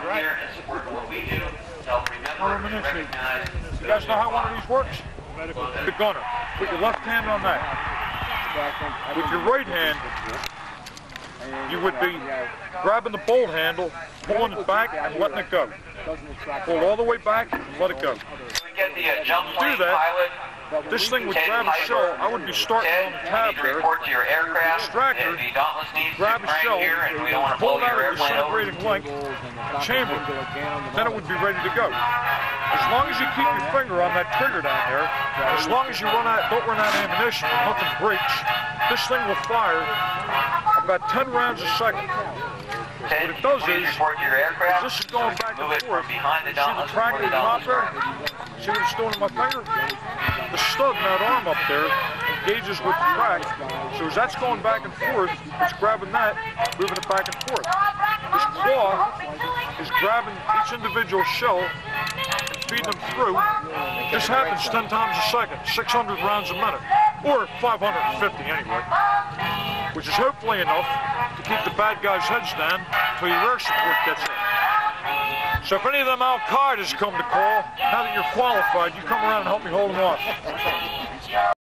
come here and support what we do to help remember and recognize. You guys know how one of these works? The gunner. Put your left hand on that. With your right hand, you would be grabbing the bolt handle, pulling it back, and letting it go. Pull it all the way back and let it go. We get the jump Do plane that. pilot. This thing would grab a shell. I would be starting on the tab there. Report to your aircraft. Extractor, The Dauntless needs grab a to shell, here, and we don't want to blow pull it out your of the airplane over. disintegrating link, chamber. Then it would be ready to go. As long as you keep your finger on that trigger down there, as long as you don't run out of ammunition and nothing breaks, this thing will fire about 10 rounds a second. What it does is, this is going back and forth. See the crack in the top there? See what it's doing in my finger? The stud in that arm up there engages with the track. So as that's going back and forth, it's grabbing that, moving it back and forth. This claw is grabbing each individual shell and feeding them through. This happens 10 times a second, 600 rounds a minute, or 550 anyway, which is hopefully enough to keep the bad guys' heads down until your air support gets in. So if any of them Al-Qaeda's come to call, now that you're qualified, you come around and help me hold them off.